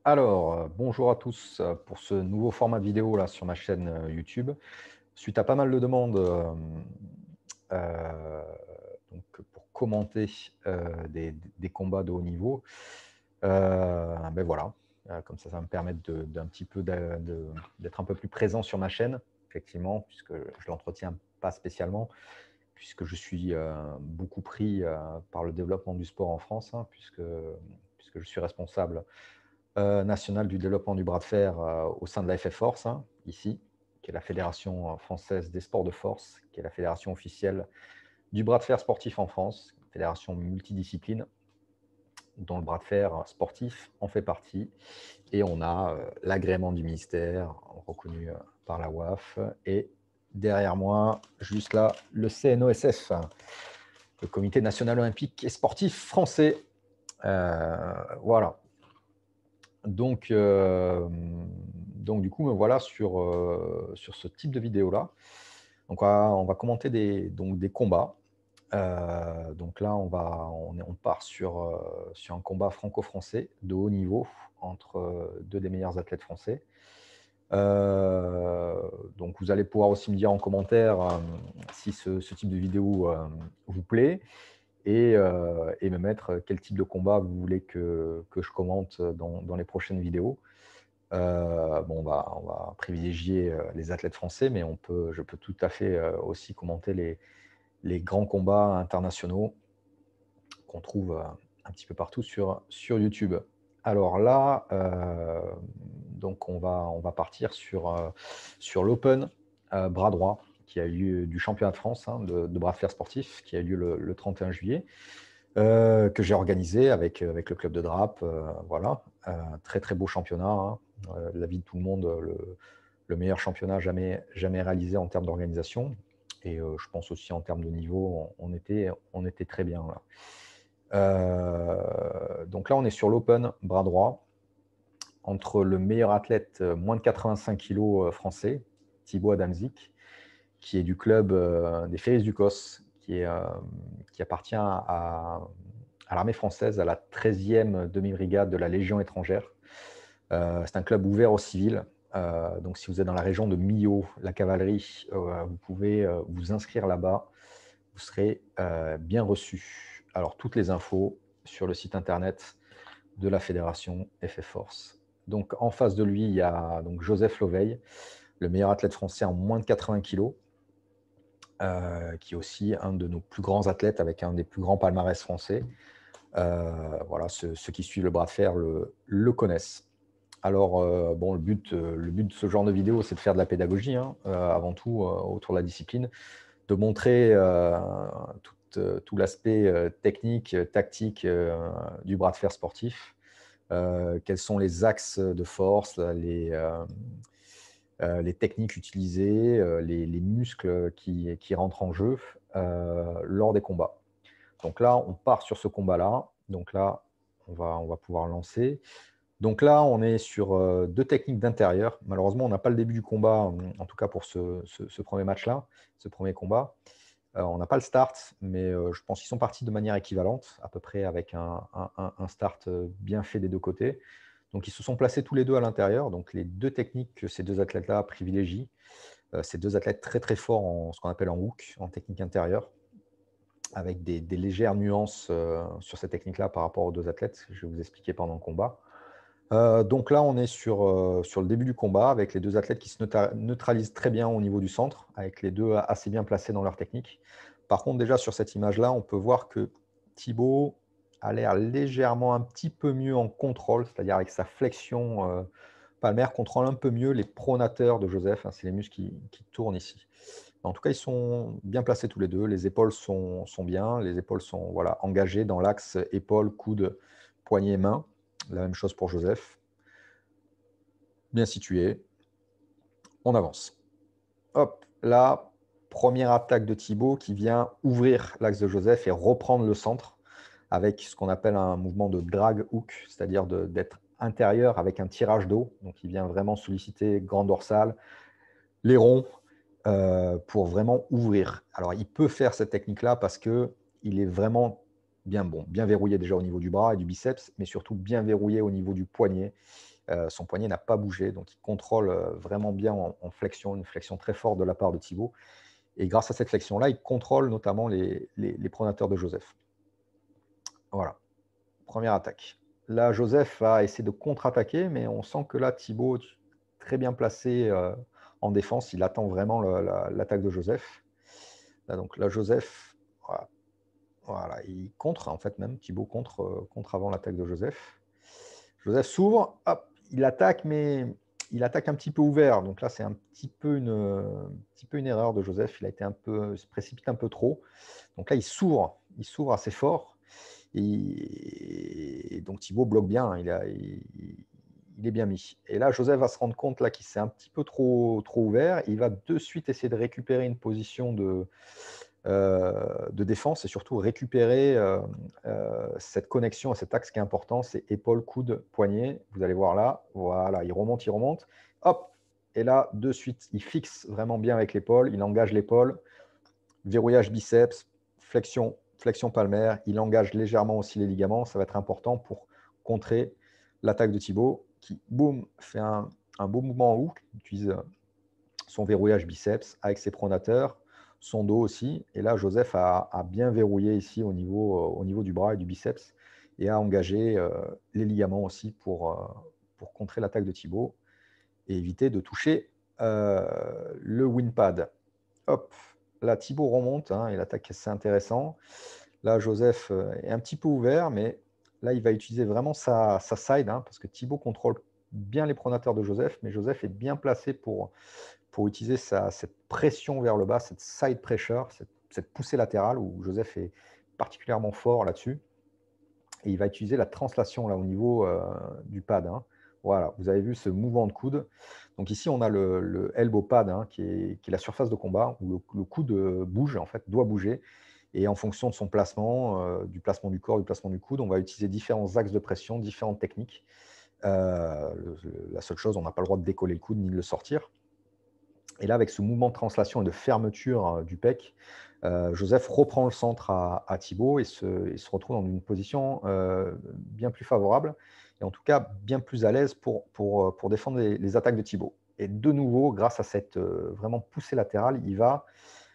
Bonjour à tous pour ce nouveau format de vidéo là sur ma chaîne YouTube. Suite à pas mal de demandes euh, donc pour commenter des combats de haut niveau, ben voilà, comme ça va me permettre d'un petit peu d'être un peu plus présent sur ma chaîne, effectivement, puisque je l'entretiens pas spécialement, puisque je suis beaucoup pris par le développement du sport en France, hein, puisque je suis responsable national du développement du bras de fer au sein de la FF Force, hein, ici, qui est la Fédération française des sports de force, qui est la fédération officielle du bras de fer sportif en France, fédération multidiscipline, dont le bras de fer sportif en fait partie. Et on a l'agrément du ministère, reconnu par la WAF, et derrière moi, juste là, le CNOSF, le Comité national olympique et sportif français. Voilà. Donc, du coup, me voilà sur ce type de vidéo-là. Donc, on va commenter des combats. Donc là, on part sur un combat franco-français de haut niveau entre deux des meilleurs athlètes français. Donc, vous allez pouvoir aussi me dire en commentaire si ce type de vidéo vous plaît et me mettre quel type de combat vous voulez que je commente dans les prochaines vidéos. Bon, on va privilégier les athlètes français, mais je peux tout à fait aussi commenter les grands combats internationaux qu'on trouve un petit peu partout sur YouTube. Alors là, donc on va partir sur l'Open bras droit qui a eu lieu du championnat de France, hein, de bras de fer sportif qui a eu lieu le 31 juillet, que j'ai organisé avec le club de Drap. Voilà, très très beau championnat, hein, l'avis de tout le monde, le meilleur championnat jamais réalisé en termes d'organisation. Et je pense aussi en termes de niveau, on était très bien là. Donc là, on est sur l'Open bras droit entre le meilleur athlète moins de 85 kilos français, Thibaut Adamzik, qui est du club des Félix Ducos, qui appartient à l'armée française, à la 13e demi-brigade de la Légion étrangère. C'est un club ouvert aux civils. Donc, si vous êtes dans la région de Millau, la cavalerie, vous pouvez vous inscrire là-bas. Vous serez bien reçu. Alors, toutes les infos sur le site internet de la fédération FF Force. Donc, en face de lui, il y a donc Joseph Loveil, le meilleur athlète français en moins de 80 kilos, qui est aussi un de nos plus grands athlètes avec un des plus grands palmarès français. Voilà, ceux qui suivent le bras de fer le connaissent. Alors, bon, le but de ce genre de vidéo, c'est de faire de la pédagogie, hein, avant tout, autour de la discipline, de montrer tout l'aspect technique, tactique du bras de fer sportif, quels sont les axes de force, les techniques utilisées, les muscles qui rentrent en jeu lors des combats. Donc là, on part sur ce combat-là. Donc là, on va pouvoir lancer. Donc là, on est sur deux techniques d'intérieur. Malheureusement, on n'a pas le début du combat, en tout cas pour ce premier match-là, ce premier combat. On n'a pas le start, mais je pense qu'ils sont partis de manière équivalente, à peu près avec un start bien fait des deux côtés. Donc ils se sont placés tous les deux à l'intérieur. Donc les deux techniques que ces deux athlètes-là privilégient, ces deux athlètes très très forts en ce qu'on appelle en hook, en technique intérieure, avec des légères nuances sur cette technique-là par rapport aux deux athlètes que je vais vous expliquer pendant le combat. Donc là, on est sur le début du combat avec les deux athlètes qui se neutralisent très bien au niveau du centre, avec les deux assez bien placés dans leur technique. Par contre, déjà sur cette image-là, on peut voir que Thibaut a l'air légèrement un petit peu mieux en contrôle, c'est-à-dire avec sa flexion palmaire, contrôle un peu mieux les pronateurs de Joseph, hein, c'est les muscles qui tournent ici. En tout cas, ils sont bien placés tous les deux, les épaules sont bien, les épaules sont voilà, engagées dans l'axe épaules, coude, poignet, main. La même chose pour Joseph. Bien situé. On avance. Hop, là, première attaque de Thibaut qui vient ouvrir l'axe de Joseph et reprendre le centre avec ce qu'on appelle un mouvement de drag hook, c'est-à-dire d'être intérieur avec un tirage d'eau. Donc, il vient vraiment solliciter grand dorsal, les ronds, pour vraiment ouvrir. Alors, il peut faire cette technique-là parce qu'il est vraiment bien verrouillé déjà au niveau du bras et du biceps, mais surtout bien verrouillé au niveau du poignet. Son poignet n'a pas bougé, donc il contrôle vraiment bien en flexion, une flexion très forte de la part de Thibaut. Et grâce à cette flexion-là, il contrôle notamment les pronateurs de Joseph. Voilà, première attaque. Là, Joseph va essayer de contre-attaquer, mais on sent que là, Thibaut, très bien placé en défense, il attend vraiment l'attaque de Joseph. Là, donc là, Joseph, voilà, voilà, il contre, en fait, même. Thibaut contre avant l'attaque de Joseph. Joseph s'ouvre, hop, il attaque, mais il attaque un petit peu ouvert. Donc là, c'est un petit peu une erreur de Joseph. Il se précipite un peu trop. Donc là, il s'ouvre assez fort. Et donc Thibaut bloque bien, hein. Il est bien mis. Et là, Joseph va se rendre compte là qu'il s'est un petit peu trop ouvert. Il va de suite essayer de récupérer une position de défense et surtout récupérer cette connexion, cet axe qui est important, c'est épaule, coude, poignet. Vous allez voir là, voilà, il remonte, hop, et là, de suite, il fixe vraiment bien avec l'épaule, il engage l'épaule, verrouillage biceps, flexion palmaire, il engage légèrement aussi les ligaments, ça va être important pour contrer l'attaque de Thibaut, qui, boum, fait un beau mouvement en haut, qui utilise son verrouillage biceps avec ses pronateurs, son dos aussi. Et là, Joseph a bien verrouillé ici au niveau du bras et du biceps et a engagé les ligaments aussi pour contrer l'attaque de Thibaut et éviter de toucher le winpad. Hop, là, Thibaut remonte, hein, et l'attaque, c'est intéressant. Là, Joseph est un petit peu ouvert, mais là, il va utiliser vraiment sa side, hein, parce que Thibaut contrôle bien les pronateurs de Joseph, mais Joseph est bien placé pour utiliser cette pression vers le bas, cette side pressure, cette poussée latérale, où Joseph est particulièrement fort là-dessus. Et il va utiliser la translation là, au niveau du pad, hein. Voilà, vous avez vu ce mouvement de coude. Donc ici, on a le elbow pad, hein, qui est la surface de combat, où le coude bouge, en fait, doit bouger. Et en fonction de son placement, du placement du corps, du placement du coude, on va utiliser différents axes de pression, différentes techniques. La seule chose, on n'a pas le droit de décoller le coude ni de le sortir. Et là, avec ce mouvement de translation et de fermeture du pec, Joseph reprend le centre à Thibaut et se retrouve dans une position bien plus favorable et en tout cas bien plus à l'aise pour défendre les attaques de Thibaut. Et de nouveau, grâce à cette vraiment poussée latérale, il va,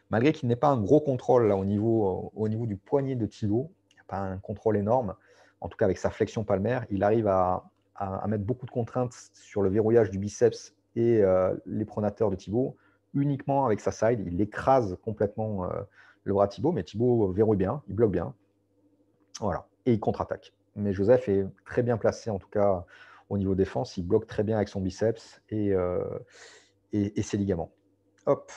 malgré qu'il n'ait pas un gros contrôle là, au niveau du poignet de Thibaut, il n'y a pas un contrôle énorme, en tout cas avec sa flexion palmaire, il arrive à mettre beaucoup de contraintes sur le verrouillage du biceps et les pronateurs de Thibaut, uniquement avec sa side. Il écrase complètement le bras de Thibaut, mais Thibaut verrouille bien, il bloque bien. Voilà, et il contre-attaque. Mais Joseph est très bien placé, en tout cas au niveau défense. Il bloque très bien avec son biceps et ses ligaments. Hop,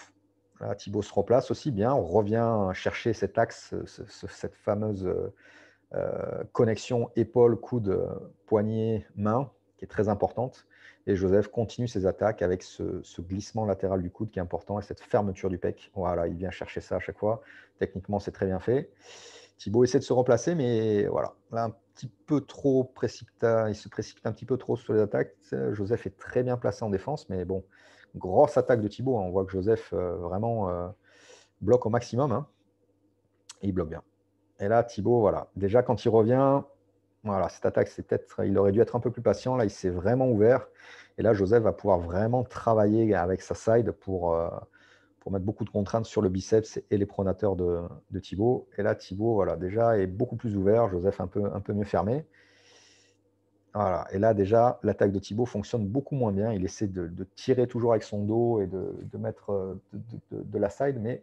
là, Thibaut se replace aussi bien. On revient chercher cet axe, cette fameuse connexion épaule, coude, poignet, main, qui est très importante. Et Joseph continue ses attaques avec ce glissement latéral du coude qui est important et cette fermeture du pec. Voilà, il vient chercher ça à chaque fois. Techniquement, c'est très bien fait. Thibaut essaie de se replacer, mais voilà, là, un petit peu trop précipitant, il se précipite un petit peu trop sur les attaques. Joseph est très bien placé en défense, mais bon, grosse attaque de Thibaut, hein. On voit que Joseph vraiment bloque au maximum, hein, et il bloque bien. Et là, Thibaut, voilà, déjà quand il revient, voilà, cette attaque, c'est peut-être, il aurait dû être un peu plus patient. Là, il s'est vraiment ouvert. Et là, Joseph va pouvoir vraiment travailler avec sa side pour mettre beaucoup de contraintes sur le biceps et les pronateurs de Thibaut. Et là, Thibaut, voilà, déjà est beaucoup plus ouvert. Joseph un peu mieux fermé. Voilà. Et là, déjà, l'attaque de Thibaut fonctionne beaucoup moins bien. Il essaie de tirer toujours avec son dos et de mettre de la side, mais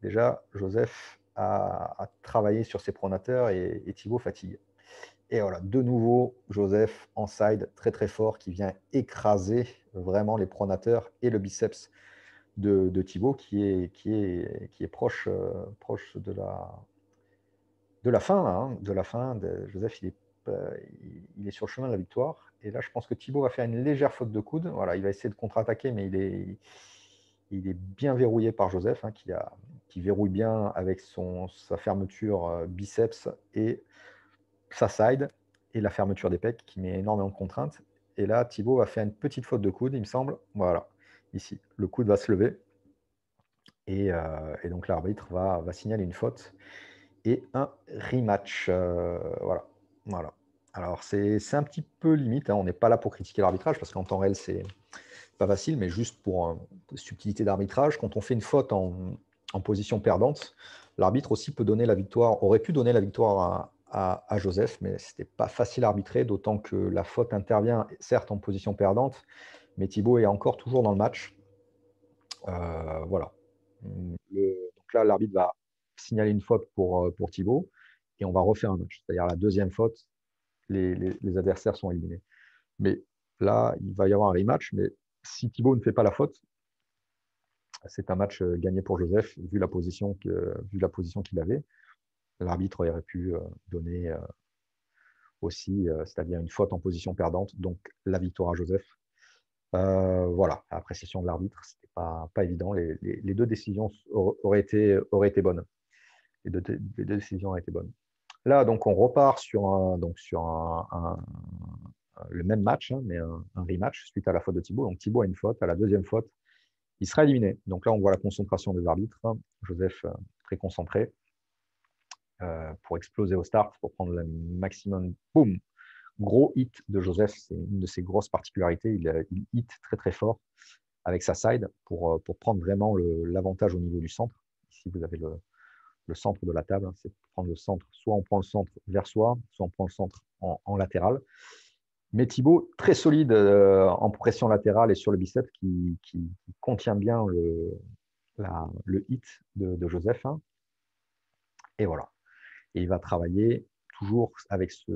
déjà, Joseph a travaillé sur ses pronateurs et Thibaut fatigue. Et voilà, de nouveau, Joseph en side, très très fort, qui vient écraser vraiment les pronateurs et le biceps de Thibaut, qui est proche, proche de la fin, là, hein, de la fin. Joseph, il est sur le chemin de la victoire. Et là, je pense que Thibaut va faire une légère faute de coude. Voilà, il va essayer de contre-attaquer, mais il est bien verrouillé par Joseph, hein, qui verrouille bien avec sa fermeture biceps et sa side et la fermeture des pecs qui met énormément de contraintes. Et là, Thibaut va faire une petite faute de coude, il me semble. Voilà, ici, le coude va se lever et donc l'arbitre va signaler une faute. et un rematch. Voilà. Voilà. Alors, c'est un petit peu limite, hein, on n'est pas là pour critiquer l'arbitrage parce qu'en temps réel, c'est pas facile, mais juste pour subtilité d'arbitrage, quand on fait une faute en position perdante, l'arbitre aussi peut donner la victoire, aurait pu donner la victoire à Joseph, mais c'était pas facile à arbitrer, d'autant que la faute intervient certes en position perdante, mais Thibaut est encore toujours dans le match. Voilà. Donc là, l'arbitre va signaler une faute pour Thibaut et on va refaire un match. C'est-à-dire la deuxième faute, les adversaires sont éliminés. Mais là, il va y avoir un rematch, mais si Thibaut ne fait pas la faute, c'est un match gagné pour Joseph, vu la position qu'il avait. L'arbitre aurait pu donner aussi, c'est-à-dire une faute en position perdante, donc la victoire à Joseph. Voilà, l'appréciation de l'arbitre, c'était pas évident. Les deux décisions auraient été bonnes. Les deux décisions auraient été bonnes. Là, donc, on repart sur le même match, hein, mais un rematch suite à la faute de Thibaut. Donc, Thibaut a une faute. À la deuxième faute, il sera éliminé. Donc là, on voit la concentration des arbitres. Joseph, très concentré, pour exploser au start, pour prendre le maximum. Boum! Gros hit de Joseph, c'est une de ses grosses particularités. Il hit très très fort avec sa side pour prendre vraiment l'avantage au niveau du centre. Ici, vous avez le centre de la table, hein, c'est prendre le centre. Soit on prend le centre vers soi, soit on prend le centre en latéral. Mais Thibaut, très solide en pression latérale et sur le biceps, qui contient bien le hit de Joseph. Hein. Et voilà. Et il va travailler toujours avec ce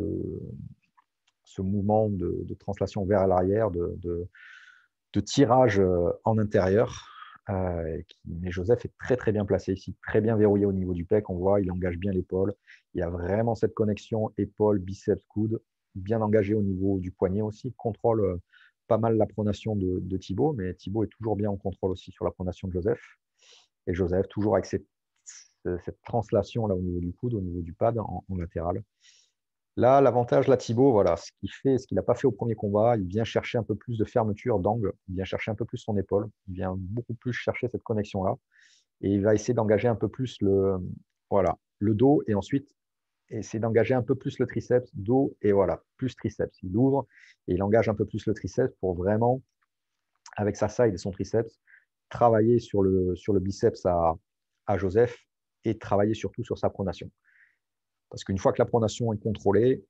mouvement de translation vers l'arrière, de tirage en intérieur. Mais Joseph est très très bien placé ici, très bien verrouillé au niveau du pec. On voit, il engage bien l'épaule. Il y a vraiment cette connexion épaule, biceps, coude, bien engagé au niveau du poignet aussi. Contrôle pas mal la pronation de Thibaut, mais Thibaut est toujours bien en contrôle aussi sur la pronation de Joseph. Et Joseph, toujours avec cette translation là au niveau du coude, au niveau du pad en latéral. Là, l'avantage, là, Thibaut, voilà, ce qu'il n'a pas fait au premier combat, il vient chercher un peu plus de fermeture d'angle, il vient chercher un peu plus son épaule, il vient beaucoup plus chercher cette connexion-là, et il va essayer d'engager un peu plus voilà, le dos, et ensuite essayer d'engager un peu plus le triceps, dos, et voilà, plus triceps. Il ouvre et il engage un peu plus le triceps pour vraiment, avec sa side et son triceps, travailler sur le biceps à Joseph et travailler surtout sur sa pronation. Parce qu'une fois que la pronation est contrôlée,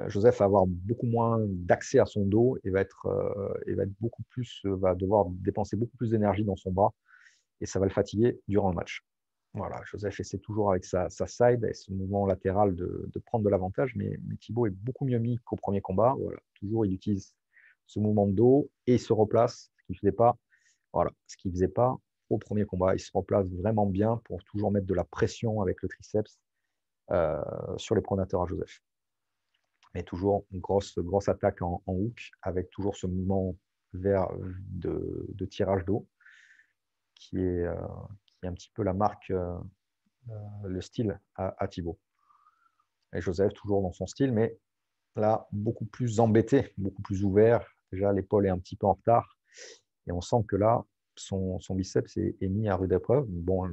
Joseph va avoir beaucoup moins d'accès à son dos et va être beaucoup plus, va devoir dépenser beaucoup plus d'énergie dans son bras et ça va le fatiguer durant le match. Voilà, Joseph essaie toujours avec sa side et ce mouvement latéral de prendre de l'avantage, mais Thibaut est beaucoup mieux mis qu'au premier combat. Voilà, toujours il utilise ce mouvement de dos et il se replace, ce qu'il faisait pas au premier combat. Il se replace vraiment bien pour toujours mettre de la pression avec le triceps sur les pronateurs à Joseph. Mais toujours une grosse attaque en hook avec toujours ce mouvement vers tirage d'eau qui est un petit peu la marque, le style à Thibaut. Et Joseph, toujours dans son style, mais là, beaucoup plus embêté, beaucoup plus ouvert. Déjà, l'épaule est un petit peu en retard. Et on sent que là, son biceps est mis à rude épreuve. Bon,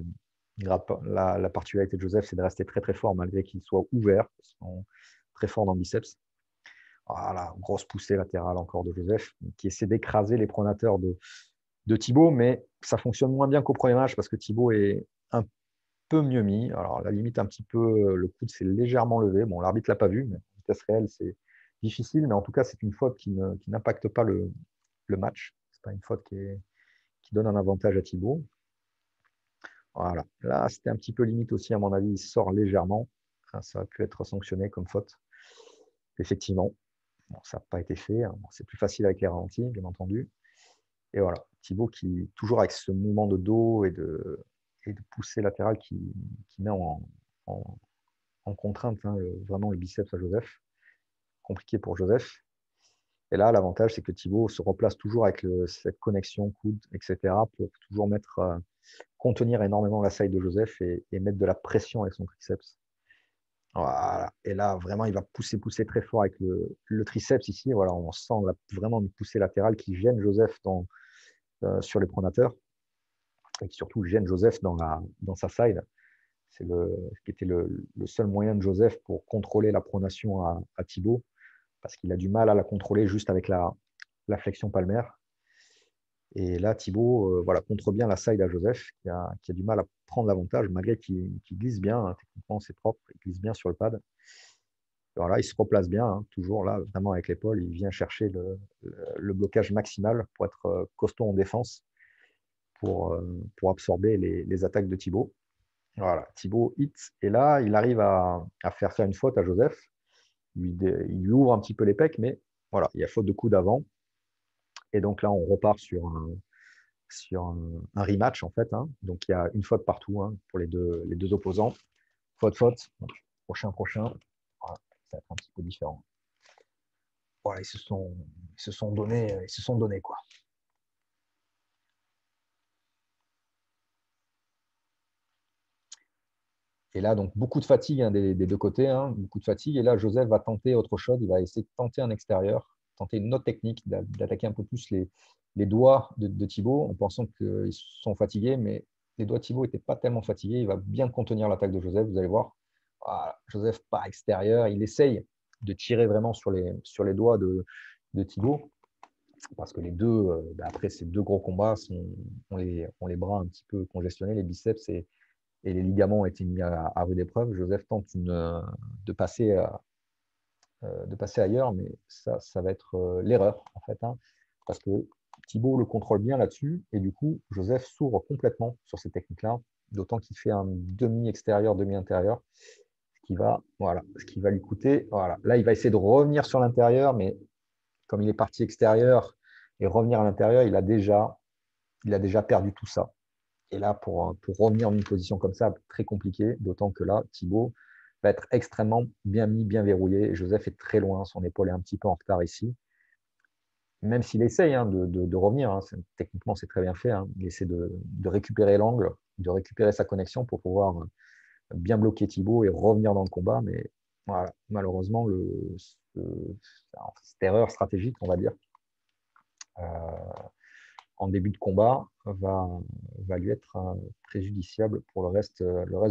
la particularité de Joseph, c'est de rester très très fort malgré qu'il soit ouvert. Ils sont très forts dans le biceps. Voilà, grosse poussée latérale encore de Joseph, qui essaie d'écraser les pronateurs de Thibaut, mais ça fonctionne moins bien qu'au premier match parce que Thibaut est un peu mieux mis. Alors, à la limite, un petit peu, le coude s'est légèrement levé. Bon, l'arbitre ne l'a pas vu, mais en vitesse réelle, c'est difficile, mais en tout cas, c'est une faute qui n'impacte pas le match. Ce n'est pas une faute qui donne un avantage à Thibaut. Voilà, là, c'était un petit peu limite aussi, à mon avis, il sort légèrement. Ça a pu être sanctionné comme faute, effectivement. Bon, ça n'a pas été fait. Bon, c'est plus facile avec les ralentis, bien entendu. Et voilà, Thibaut qui, toujours avec ce mouvement de dos et de poussée latérale qui met en contrainte hein, vraiment le biceps à Joseph. Compliqué pour Joseph. Et là, l'avantage, c'est que Thibaut se replace toujours avec cette connexion coude, etc., pour toujours contenir énormément la side de Joseph et mettre de la pression avec son triceps. Voilà. Et là, vraiment, il va pousser très fort avec le triceps ici. Voilà, on sent vraiment une poussée latérale qui gêne Joseph sur les pronateurs et qui surtout gêne Joseph dans sa side. qui était le seul moyen de Joseph pour contrôler la pronation à Thibaut, parce qu'il a du mal à la contrôler juste avec la flexion palmaire. Et là, Thibaut voilà, contre bien la side à Joseph, qui a du mal à prendre l'avantage, malgré qu'il glisse bien, hein, techniquement c'est propre, il glisse bien sur le pad. Alors là, il se replace bien, hein, toujours là, vraiment avec l'épaule, il vient chercher le blocage maximal pour être costaud en défense, pour absorber les attaques de Thibaut. Voilà, Thibaut hit, et là, il arrive à faire une faute à Joseph. Il lui ouvre un petit peu les pecs, mais voilà, il y a faute de coude avant. Et donc là, on repart sur un rematch, en fait. Hein. Donc, il y a une faute partout hein, pour les deux opposants. Faute. Donc, prochain. Voilà, ça va être un petit peu différent. Voilà, ils se sont donnés, quoi. Et là, donc, beaucoup de fatigue hein, des deux côtés, hein, beaucoup de fatigue. Et là, Joseph va tenter autre chose. Il va essayer de tenter un extérieur, tenter une autre technique, d'attaquer un peu plus les doigts de Thibaut, en pensant qu'ils sont fatigués. Mais les doigts de Thibaut n'étaient pas tellement fatigués. Il va bien contenir l'attaque de Joseph, vous allez voir. Voilà, Joseph par extérieur. Il essaye de tirer vraiment sur les doigts de Thibaut. Parce que les deux, après ces deux gros combats, ont les bras un petit peu congestionnés, les biceps et les ligaments ont été mis à rude épreuve. Joseph tente de passer ailleurs, mais ça va être l'erreur, en fait, hein, parce que Thibaut le contrôle bien là-dessus, et du coup, Joseph s'ouvre complètement sur ces techniques-là, d'autant qu'il fait un demi-extérieur, demi-intérieur, ce qui va lui coûter. Voilà. Là, il va essayer de revenir sur l'intérieur, mais comme il est parti extérieur et revenir à l'intérieur, il a déjà perdu tout ça. Et là, pour revenir en une position comme ça, très compliqué, d'autant que là, Thibaut va être extrêmement bien mis, bien verrouillé. Et Joseph est très loin, son épaule est un petit peu en retard ici. Même s'il essaye hein, de revenir, hein, techniquement c'est très bien fait, hein, il essaie de récupérer l'angle, de récupérer sa connexion pour pouvoir bien bloquer Thibaut et revenir dans le combat. Mais voilà, malheureusement, cette erreur stratégique, on va dire, en début de combat va lui être préjudiciable pour le reste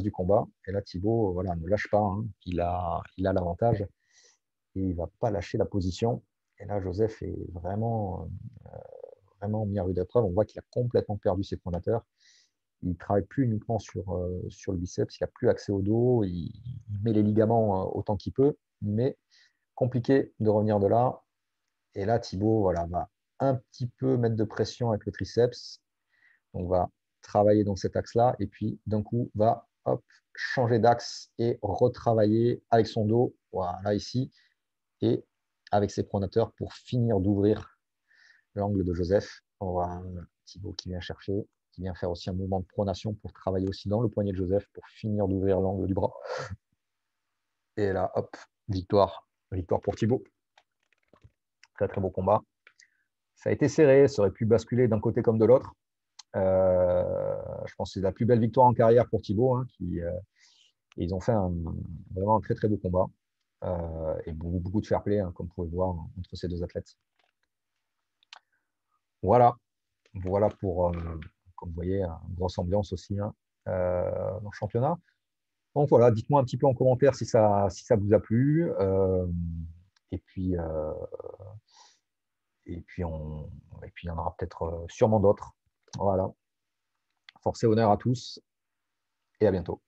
du combat. Et là, Thibaut voilà, ne lâche pas. Hein. Il a l'avantage et il ne va pas lâcher la position. Et là, Joseph est vraiment mis à rude épreuve. On voit qu'il a complètement perdu ses pronateurs. Il ne travaille plus uniquement sur le biceps. Il n'a plus accès au dos. Il met les ligaments autant qu'il peut. Mais compliqué de revenir de là. Et là, Thibaut voilà, va un petit peu mettre de pression avec le triceps. On va travailler dans cet axe-là et puis d'un coup, va changer d'axe et retravailler avec son dos, voilà ici, et avec ses pronateurs pour finir d'ouvrir l'angle de Joseph. On voit Thibaut qui vient chercher, qui vient faire aussi un mouvement de pronation pour travailler aussi dans le poignet de Joseph pour finir d'ouvrir l'angle du bras. Et là, victoire pour Thibaut. Très très beau combat. Ça a été serré, ça aurait pu basculer d'un côté comme de l'autre. Je pense que c'est la plus belle victoire en carrière pour Thibaut. Hein, ils ont fait vraiment un très très beau combat. Et beaucoup de fair play, hein, comme vous pouvez voir, entre ces deux athlètes. Voilà pour, comme vous voyez, une grosse ambiance aussi hein, dans le championnat. Donc voilà, dites-moi un petit peu en commentaire si ça vous a plu. Et puis, il y en aura peut-être sûrement d'autres. Voilà. Force et honneur à tous et à bientôt.